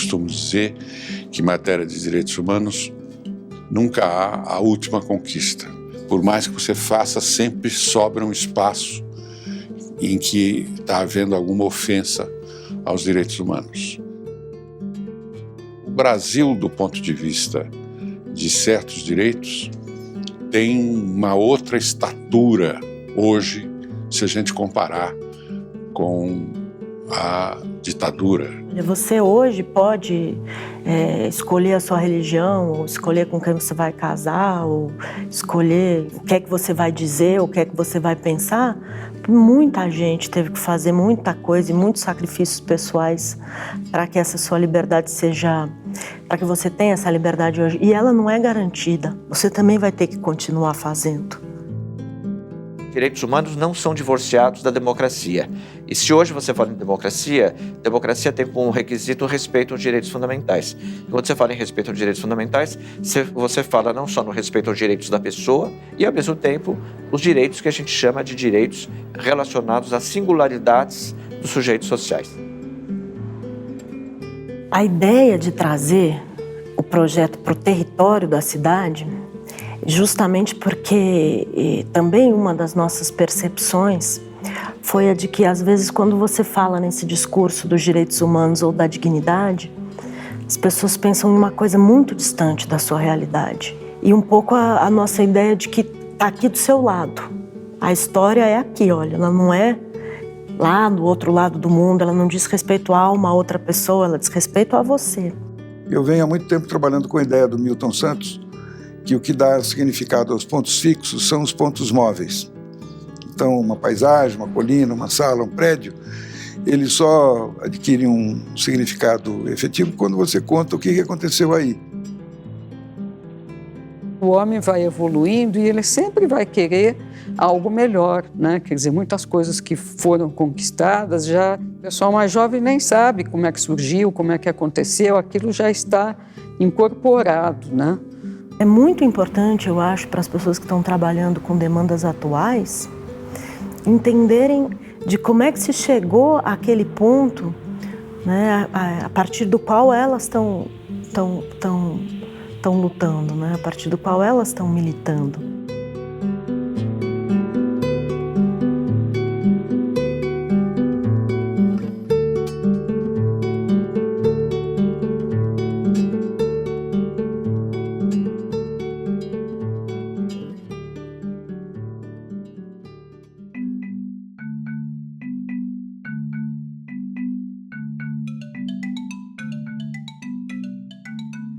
costumo dizer que em matéria de direitos humanos nunca há a última conquista. Por mais que você faça, sempre sobra um espaço em que está havendo alguma ofensa aos direitos humanos. O Brasil, do ponto de vista de certos direitos, tem uma outra estatura hoje, se a gente comparar com a ditadura. Você hoje pode escolher a sua religião, ou escolher com quem você vai casar, ou escolher o que é que você vai dizer, o que é que você vai pensar. Muita gente teve que fazer muita coisa e muitos sacrifícios pessoais para que essa sua liberdade seja... para que você tenha essa liberdade hoje. E ela não é garantida. Você também vai ter que continuar fazendo. Direitos humanos não são divorciados da democracia. E se hoje você fala em democracia tem como requisito o respeito aos direitos fundamentais. E quando você fala em respeito aos direitos fundamentais, você fala não só no respeito aos direitos da pessoa e, ao mesmo tempo, os direitos que a gente chama de direitos relacionados às singularidades dos sujeitos sociais. A ideia de trazer o projeto para o território da cidade, justamente porque também uma das nossas percepções foi a de que, às vezes, quando você fala nesse discurso dos direitos humanos ou da dignidade, as pessoas pensam em uma coisa muito distante da sua realidade. E um pouco a nossa ideia de que está aqui do seu lado. A história é aqui, olha, ela não é lá do outro lado do mundo, ela não diz respeito a uma outra pessoa, ela diz respeito a você. Eu venho há muito tempo trabalhando com a ideia do Milton Santos, que o que dá significado aos pontos fixos são os pontos móveis. Então, uma paisagem, uma colina, uma sala, um prédio, ele só adquire um significado efetivo quando você conta o que aconteceu aí. O homem vai evoluindo e ele sempre vai querer algo melhor, né? Quer dizer, muitas coisas que foram conquistadas, já o pessoal mais jovem nem sabe como é que surgiu, como é que aconteceu, aquilo já está incorporado, né? É muito importante, eu acho, para as pessoas que estão trabalhando com demandas atuais, entenderem de como é que se chegou àquele ponto, né, a partir do qual elas estão lutando, né, a partir do qual elas estão militando.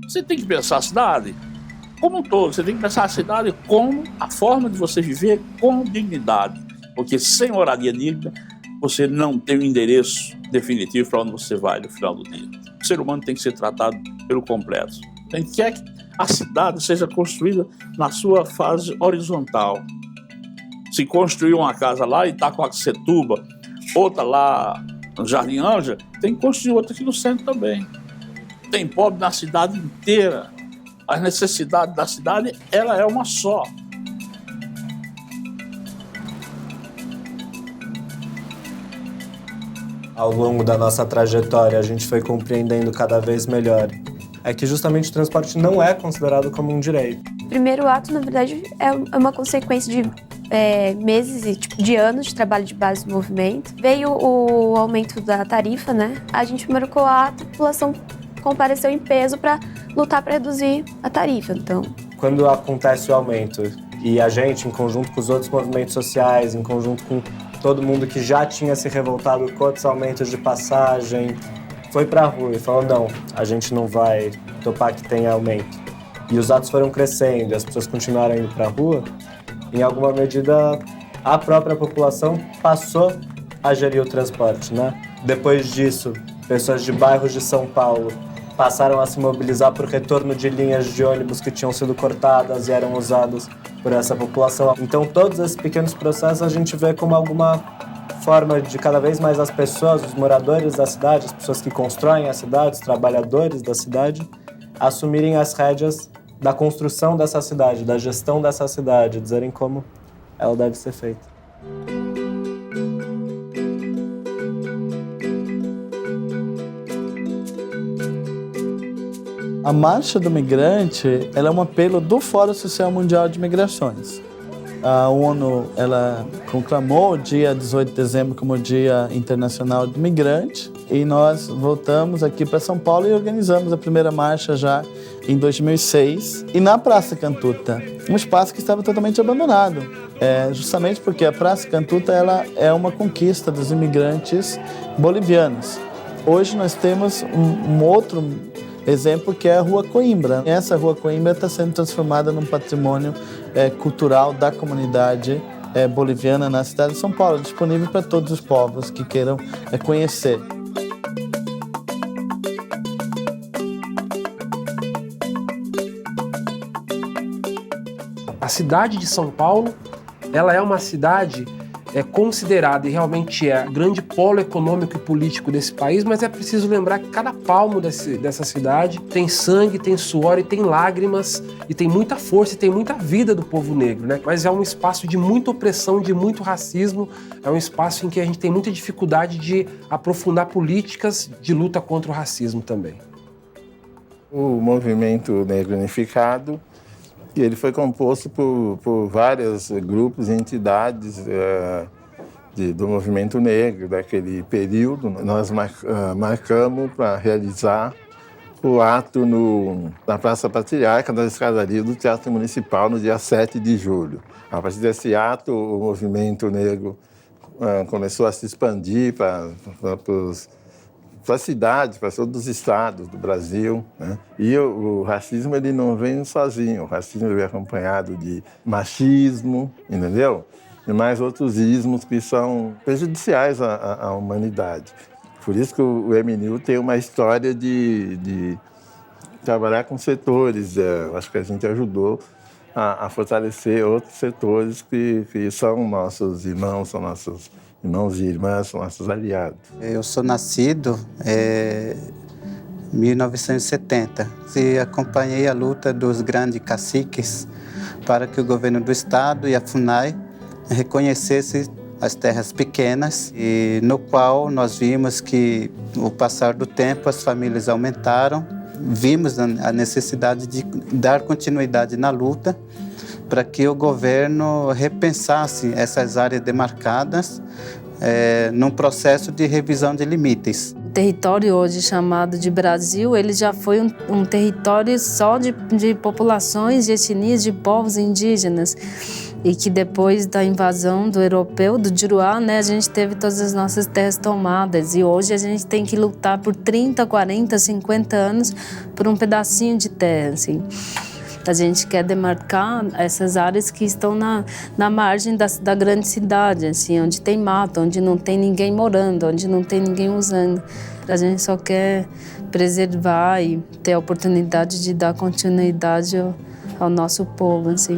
Você tem que pensar a cidade como um todo, você tem que pensar a cidade como a forma de você viver com dignidade, porque sem moradia digna, você não tem um endereço definitivo para onde você vai no final do dia. O ser humano tem que ser tratado pelo completo. Tem que quer que a cidade seja construída na sua fase horizontal. Se construir uma casa lá em Itacoaxetuba, outra lá no Jardim Ângela, tem que construir outra aqui no centro também. Tem pobre na cidade inteira. A necessidade da cidade, ela é uma só. Ao longo da nossa trajetória, a gente foi compreendendo cada vez melhor é que justamente o transporte não é considerado como um direito. O primeiro ato, na verdade, é uma consequência de meses e de anos de trabalho de base do movimento. Veio o aumento da tarifa, né? A gente marcou a população compareceu em peso para lutar para reduzir a tarifa. Então, quando acontece o aumento e a gente, em conjunto com os outros movimentos sociais, em conjunto com todo mundo que já tinha se revoltado com outros aumentos de passagem, foi para a rua e falou, não, a gente não vai topar que tenha aumento. E os atos foram crescendo e as pessoas continuaram indo para a rua, em alguma medida a própria população passou a gerir o transporte, né? Depois disso, pessoas de bairros de São Paulo passaram a se mobilizar por retorno de linhas de ônibus que tinham sido cortadas e eram usadas por essa população. Então, todos esses pequenos processos a gente vê como alguma forma de cada vez mais as pessoas, os moradores da cidade, as pessoas que constroem a cidade, os trabalhadores da cidade, assumirem as rédeas da construção dessa cidade, da gestão dessa cidade, dizerem como ela deve ser feita. A Marcha do Migrante ela é um apelo do Fórum Social Mundial de Migrações. A ONU ela conclamou o dia 18 de dezembro como Dia Internacional do Migrante e nós voltamos aqui para São Paulo e organizamos a primeira marcha já em 2006. E na Praça Cantuta, um espaço que estava totalmente abandonado, justamente porque a Praça Cantuta ela é uma conquista dos imigrantes bolivianos. Hoje nós temos um outro exemplo que é a Rua Coimbra. Essa Rua Coimbra está sendo transformada num patrimônio cultural da comunidade boliviana na cidade de São Paulo, disponível para todos os povos que queiram conhecer. A cidade de São Paulo, ela é uma cidade considerada e realmente é grande polo econômico e político desse país, mas é preciso lembrar que cada palmo dessa cidade tem sangue, tem suor e tem lágrimas e tem muita força e tem muita vida do povo negro, né? Mas é um espaço de muita opressão, de muito racismo, é um espaço em que a gente tem muita dificuldade de aprofundar políticas de luta contra o racismo também. O Movimento Negro Unificado, ele foi composto por vários grupos e entidades do movimento negro daquele período. Nós marcamos para realizar o ato na Praça Patriarca, na escadaria do Teatro Municipal, no dia 7 de julho. A partir desse ato, o movimento negro começou a se expandir para a cidade, para todos os estados do Brasil, né? E o racismo ele não vem sozinho, o racismo vem acompanhado de machismo, entendeu? E mais outros ismos que são prejudiciais à humanidade. Por isso que o MNU tem uma história de trabalhar com setores, acho que a gente ajudou a fortalecer outros setores que são nossos irmãos, são nossos irmãos e irmãs, são nossos aliados. Eu sou nascido em 1970 e acompanhei a luta dos grandes caciques para que o governo do estado e a FUNAI reconhecessem as terras pequenas, e no qual nós vimos que, ao passar do tempo, as famílias aumentaram, vimos a necessidade de dar continuidade na luta para que o governo repensasse essas áreas demarcadas num processo de revisão de limites. O território hoje chamado de Brasil, ele já foi um território só de populações, de etnias, de povos indígenas. E que depois da invasão do europeu, do Juruá, né, a gente teve todas as nossas terras tomadas. E hoje a gente tem que lutar por 30, 40, 50 anos por um pedacinho de terra, assim. A gente quer demarcar essas áreas que estão na margem da grande cidade, assim, onde tem mato, onde não tem ninguém morando, onde não tem ninguém usando. A gente só quer preservar e ter a oportunidade de dar continuidade ao nosso povo, assim.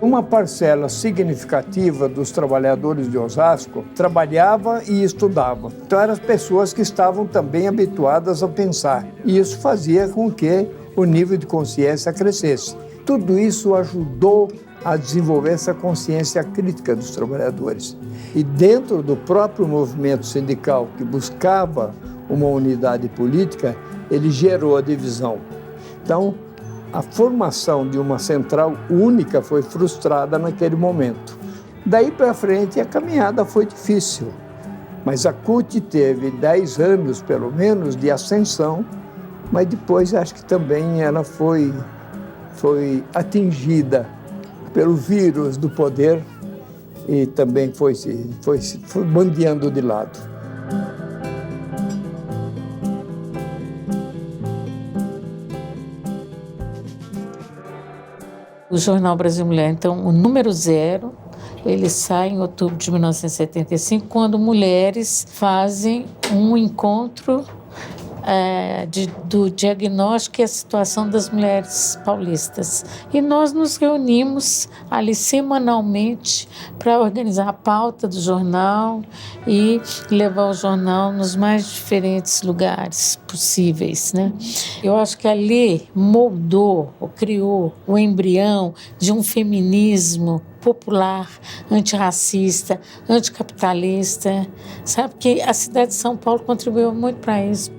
Uma parcela significativa dos trabalhadores de Osasco trabalhava e estudava. Então eram as pessoas que estavam também habituadas a pensar. E isso fazia com que o nível de consciência crescesse. Tudo isso ajudou a desenvolver essa consciência crítica dos trabalhadores. E dentro do próprio movimento sindical que buscava uma unidade política, ele gerou a divisão. Então, a formação de uma central única foi frustrada naquele momento. Daí para frente, a caminhada foi difícil, mas a CUT teve 10 anos, pelo menos, de ascensão, mas depois acho que também ela foi atingida pelo vírus do poder e também foi bandeando de lado. O Jornal Brasil Mulher, então, o número 0, ele sai em outubro de 1975, quando mulheres fazem um encontro do diagnóstico e a situação das mulheres paulistas. E nós nos reunimos ali semanalmente para organizar a pauta do jornal e levar o jornal nos mais diferentes lugares possíveis, né? Eu acho que ali moldou, ou criou o embrião de um feminismo popular, antirracista, anticapitalista, sabe? Que a cidade de São Paulo contribuiu muito para isso.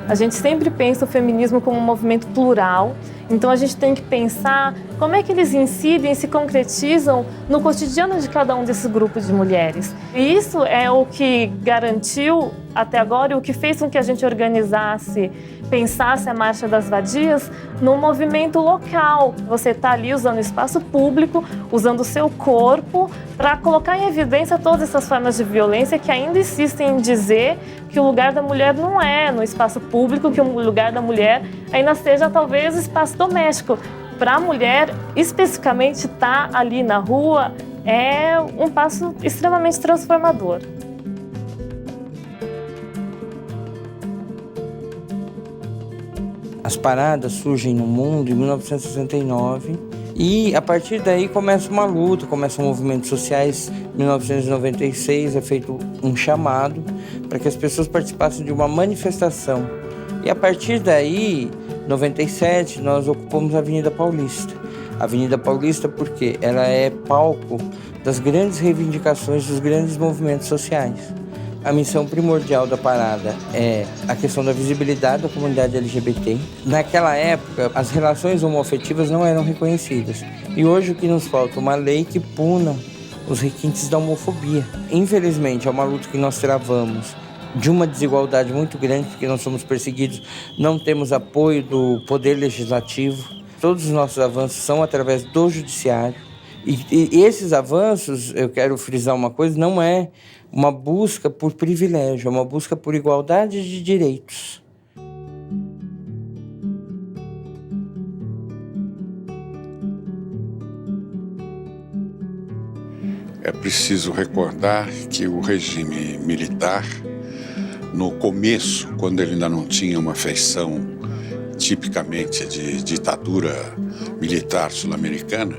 A gente sempre pensa o feminismo como um movimento plural, então a gente tem que pensar como é que eles incidem e se concretizam no cotidiano de cada um desses grupos de mulheres. E isso é o que garantiu até agora e o que fez com que a gente organizasse, pensasse a Marcha das Vadias num movimento local. Você está ali usando o espaço público, usando o seu corpo para colocar em evidência todas essas formas de violência que ainda insistem em dizer que o lugar da mulher não é no espaço público, que o lugar da mulher ainda seja talvez espaço doméstico. Para a mulher, especificamente, estar ali na rua é um passo extremamente transformador. As paradas surgem no mundo em 1969 e a partir daí começa uma luta, começam movimentos sociais. Em 1996 é feito um chamado para que as pessoas participassem de uma manifestação. E a partir daí, em 97, nós ocupamos a Avenida Paulista. A Avenida Paulista porque ela é palco das grandes reivindicações dos grandes movimentos sociais. A missão primordial da parada é a questão da visibilidade da comunidade LGBT. Naquela época, as relações homoafetivas não eram reconhecidas. E hoje o que nos falta é uma lei que puna os requintes da homofobia. Infelizmente, é uma luta que nós travamos de uma desigualdade muito grande, porque nós somos perseguidos, não temos apoio do poder legislativo. Todos os nossos avanços são através do judiciário. E esses avanços, eu quero frisar uma coisa, não é uma busca por privilégio, é uma busca por igualdade de direitos. É preciso recordar que o regime militar, no começo, quando ele ainda não tinha uma feição tipicamente de ditadura militar sul-americana,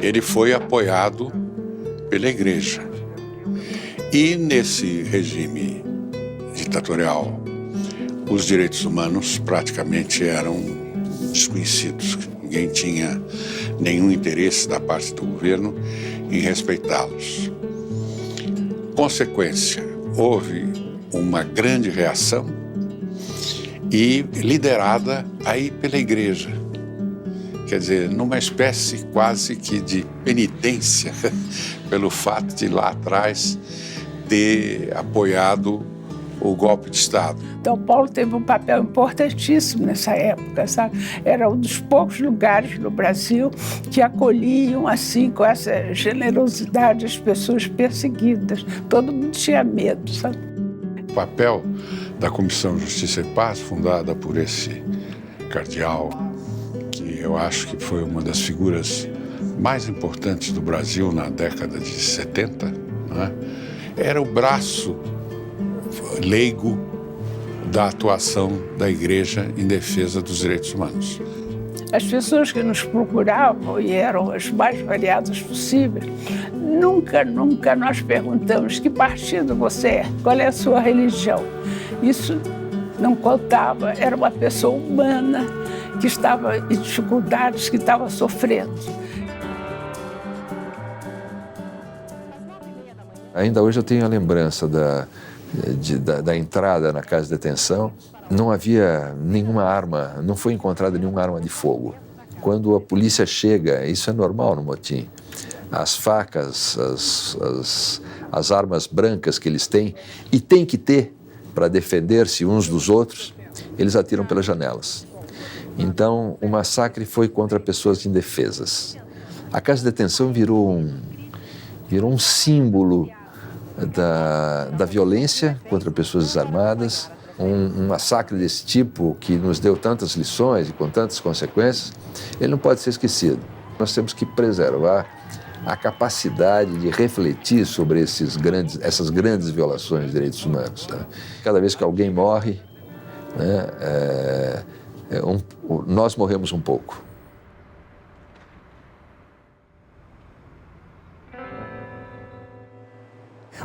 ele foi apoiado pela Igreja. E nesse regime ditatorial, os direitos humanos praticamente eram desconhecidos. Ninguém tinha nenhum interesse da parte do governo em respeitá-los. Consequência, houve uma grande reação e liderada aí pela Igreja. Quer dizer, numa espécie quase que de penitência pelo fato de lá atrás ter apoiado o golpe de Estado. São Paulo teve um papel importantíssimo nessa época, sabe? Era um dos poucos lugares no Brasil que acolhiam, assim, com essa generosidade, as pessoas perseguidas. Todo mundo tinha medo, sabe? O papel da Comissão Justiça e Paz, fundada por esse cardeal, que eu acho que foi uma das figuras mais importantes do Brasil na década de 70, né? Era o braço leigo da atuação da Igreja em defesa dos direitos humanos. As pessoas que nos procuravam, e eram as mais variadas possíveis, nunca nós perguntamos que partido você é, qual é a sua religião. Isso não contava, era uma pessoa humana que estava em dificuldades, que estava sofrendo. Ainda hoje eu tenho a lembrança da entrada na casa de detenção. Não havia nenhuma arma, não foi encontrada nenhuma arma de fogo. Quando a polícia chega, isso é normal no motim, as facas, as armas brancas que eles têm, e tem que ter para defender-se uns dos outros, eles atiram pelas janelas. Então, o massacre foi contra pessoas indefesas. A casa de detenção virou um símbolo da violência contra pessoas desarmadas. Um massacre desse tipo, que nos deu tantas lições e com tantas consequências, ele não pode ser esquecido. Nós temos que preservar a capacidade de refletir sobre essas grandes violações de direitos humanos. Tá? Cada vez que alguém morre, né, nós morremos um pouco.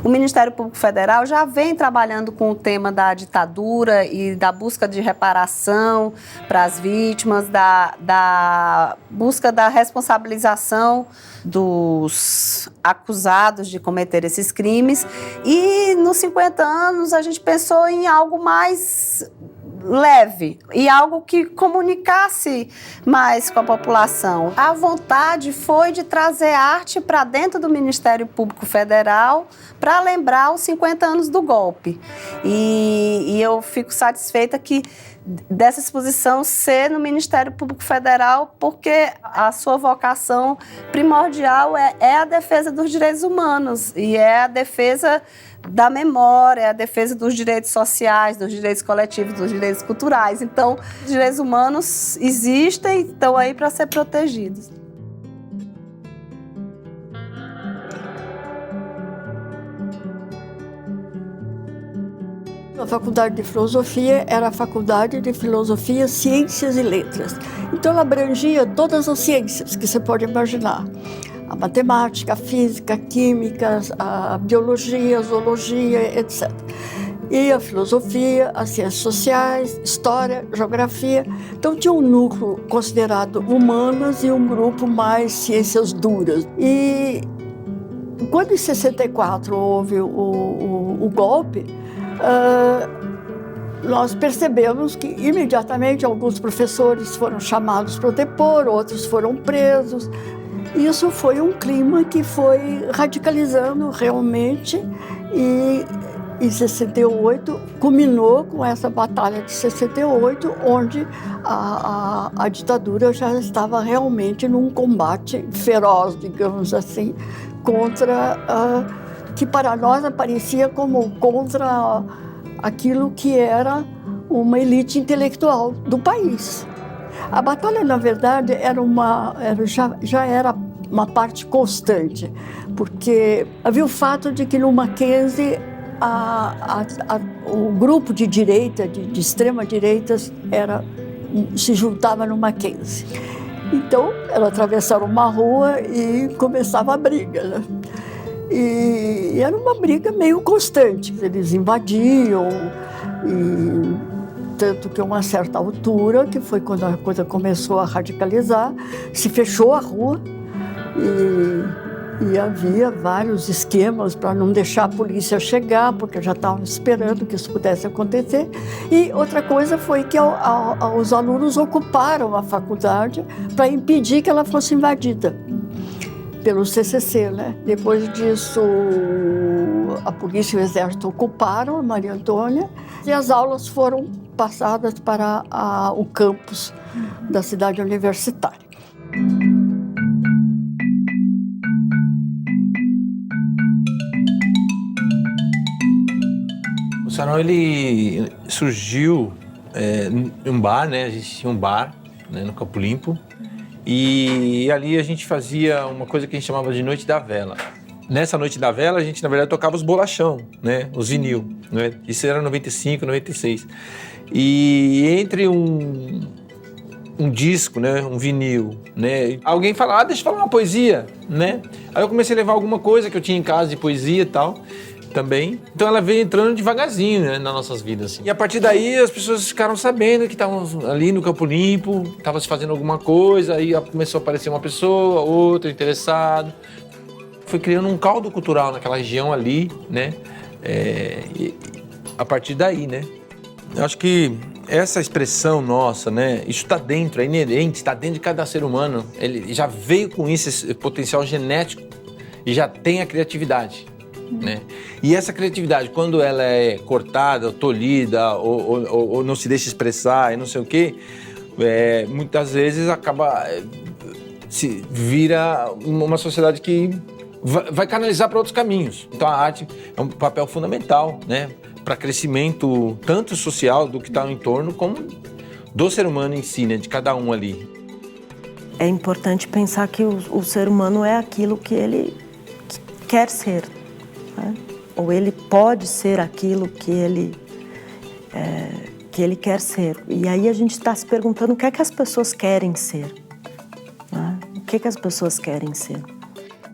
O Ministério Público Federal já vem trabalhando com o tema da ditadura e da busca de reparação para as vítimas, da busca da responsabilização dos acusados de cometer esses crimes. E nos 50 anos a gente pensou em algo mais leve e algo que comunicasse mais com a população. A vontade foi de trazer arte para dentro do Ministério Público Federal para lembrar os 50 anos do golpe. E eu fico satisfeita dessa exposição ser no Ministério Público Federal, porque a sua vocação primordial é a defesa dos direitos humanos e é a defesa da memória, é a defesa dos direitos sociais, dos direitos coletivos, dos direitos culturais. Então, os direitos humanos existem e estão aí para ser protegidos. A Faculdade de Filosofia era a Faculdade de Filosofia, Ciências e Letras. Então ela abrangia todas as ciências que você pode imaginar. A matemática, a física, a química, a biologia, a zoologia, etc. E a filosofia, as ciências sociais, história, geografia. Então tinha um núcleo considerado humanas e um grupo mais ciências duras. E quando em 64 houve o golpe, nós percebemos que imediatamente alguns professores foram chamados para depor, outros foram presos. Isso foi um clima que foi radicalizando realmente e em 68 culminou com essa batalha de 68, onde a ditadura já estava realmente num combate feroz, digamos assim, contra que para nós aparecia como contra aquilo que era uma elite intelectual do país. A batalha, na verdade, já era uma parte constante, porque havia o fato de que no Mackenzie o grupo de direita, de extrema-direita, se juntava no Mackenzie. Então, elas atravessaram uma rua e começava a briga, né? E era uma briga meio constante. Eles invadiam, tanto que a uma certa altura, que foi quando a coisa começou a radicalizar, se fechou a rua e havia vários esquemas para não deixar a polícia chegar, porque já estavam esperando que isso pudesse acontecer. E outra coisa foi que os alunos ocuparam a faculdade para impedir que ela fosse invadida pelo CCC, né? Depois disso, a polícia e o exército ocuparam a Maria Antônia e as aulas foram passadas para o campus da cidade universitária. O Sarau, ele surgiu em um bar, né? A gente tinha um bar, né, no Campo Limpo. E ali a gente fazia uma coisa que a gente chamava de Noite da Vela. Nessa Noite da Vela, a gente, na verdade, tocava os bolachão, né? Os vinil, né? Isso era 95, 96. E entre um disco, né? Um vinil, né? Alguém fala, deixa eu falar uma poesia, né? Aí eu comecei a levar alguma coisa que eu tinha em casa de poesia e tal, também. Então ela veio entrando devagarzinho, né, nas nossas vidas. Assim. E a partir daí as pessoas ficaram sabendo que estavam ali no Campo Limpo, estava se fazendo alguma coisa, aí começou a aparecer uma pessoa, outra interessada. Foi criando um caldo cultural naquela região ali, né? E a partir daí, né? Eu acho que essa expressão nossa, né? Isso está dentro, é inerente, está dentro de cada ser humano. Ele já veio com isso, esse potencial genético, e já tem a criatividade. Né? E essa criatividade, quando ela é cortada, ou tolhida, ou não se deixa expressar e não sei o quê, muitas vezes acaba se vira uma sociedade que vai canalizar para outros caminhos. Então a arte é um papel fundamental, né, para crescimento tanto social do que está no entorno, como do ser humano em si, né, de cada um ali. É importante pensar que o ser humano é aquilo que ele quer ser. Né? Ou ele pode ser aquilo que ele quer ser. E aí a gente está se perguntando o que é que as pessoas querem ser. Né? O que é que as pessoas querem ser.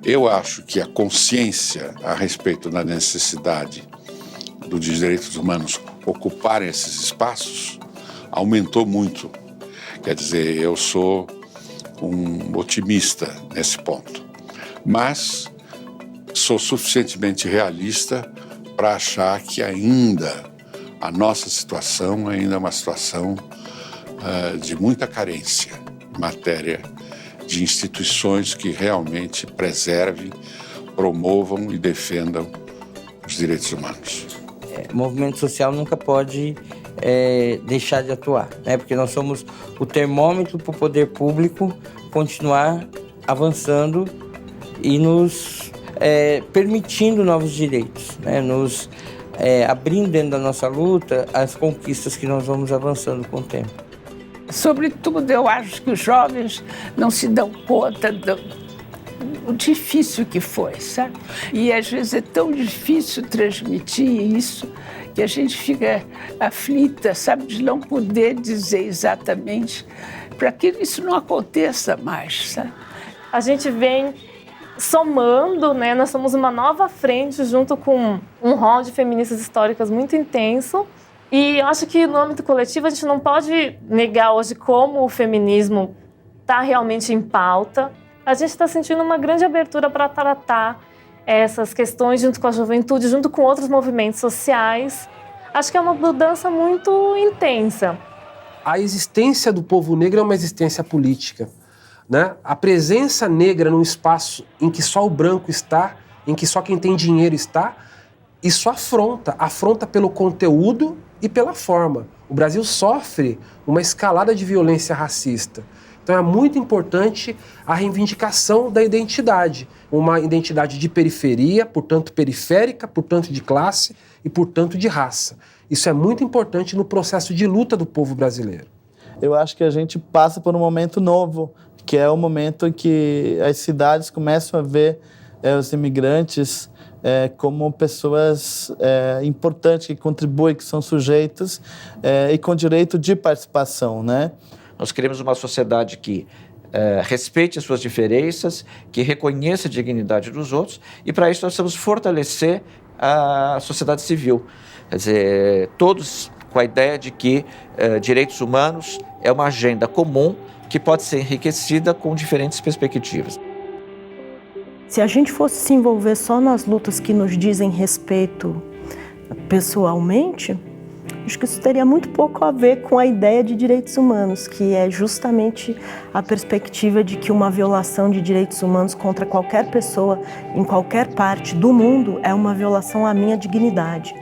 Eu acho que a consciência a respeito da necessidade dos direitos humanos ocuparem esses espaços aumentou muito. Quer dizer, eu sou um otimista nesse ponto, mas sou suficientemente realista para achar que ainda a nossa situação ainda é uma situação de muita carência em matéria de instituições que realmente preservem, promovam e defendam os direitos humanos. O movimento social nunca pode deixar de atuar, né? Porque nós somos o termômetro para o poder público continuar avançando e nos permitindo novos direitos, né? Nos abrindo dentro da nossa luta as conquistas que nós vamos avançando com o tempo. Sobretudo, eu acho que os jovens não se dão conta do difícil que foi, sabe? E às vezes é tão difícil transmitir isso que a gente fica aflita, sabe, de não poder dizer exatamente para que isso não aconteça mais, sabe? A gente vem somando, né? Nós somos uma nova frente junto com um rol de feministas históricas muito intenso. E eu acho que no âmbito coletivo a gente não pode negar hoje como o feminismo está realmente em pauta. A gente está sentindo uma grande abertura para tratar essas questões junto com a juventude, junto com outros movimentos sociais. Acho que é uma mudança muito intensa. A existência do povo negro é uma existência política, né? A presença negra num espaço em que só o branco está, em que só quem tem dinheiro está, isso afronta pelo conteúdo e pela forma. O Brasil sofre uma escalada de violência racista. Então é muito importante a reivindicação da identidade. Uma identidade de periferia, portanto periférica, portanto de classe e portanto de raça. Isso é muito importante no processo de luta do povo brasileiro. Eu acho que a gente passa por um momento novo, que é o momento em que as cidades começam a ver os imigrantes como pessoas importantes, que contribuem, que são sujeitos e com direito de participação, né? Nós queremos uma sociedade que respeite as suas diferenças, que reconheça a dignidade dos outros, e para isso nós precisamos fortalecer a sociedade civil. Quer dizer, todos com a ideia de que direitos humanos é uma agenda comum que pode ser enriquecida com diferentes perspectivas. Se a gente fosse se envolver só nas lutas que nos dizem respeito pessoalmente, acho que isso teria muito pouco a ver com a ideia de direitos humanos, que é justamente a perspectiva de que uma violação de direitos humanos contra qualquer pessoa, em qualquer parte do mundo, é uma violação à minha dignidade.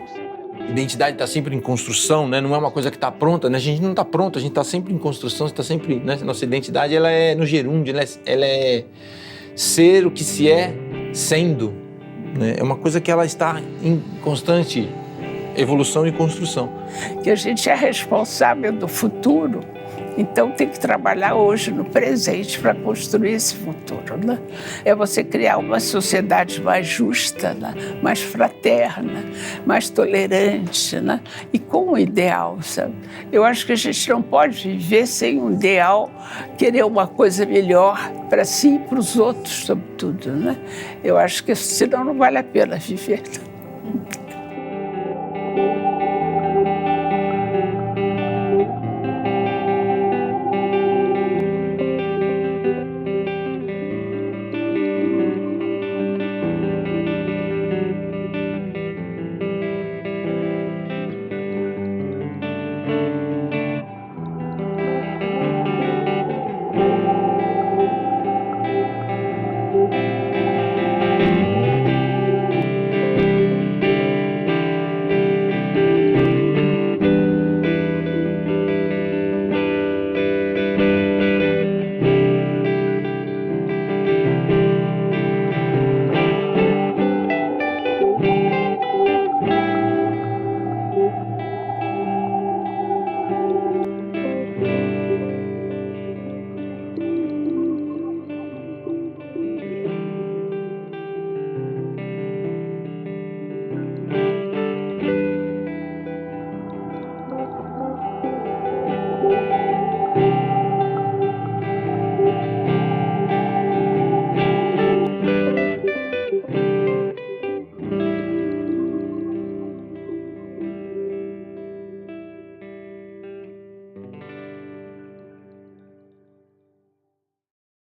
Identidade está sempre em construção, né? Não é uma coisa que está pronta, né? A gente não está pronto, a gente está sempre em construção, está sempre, né? Nossa identidade, ela é no gerúndio, ela é ser o que se é sendo, né? É uma coisa que ela está em constante evolução e construção. Que a gente é responsável do futuro, então tem que trabalhar hoje no presente para construir esse futuro, né? É você criar uma sociedade mais justa, né? Mais fraterna, mais tolerante, né? E com um ideal, sabe? Eu acho que a gente não pode viver sem um ideal, querer uma coisa melhor para si e para os outros, sobretudo, né? Eu acho que senão não vale a pena viver.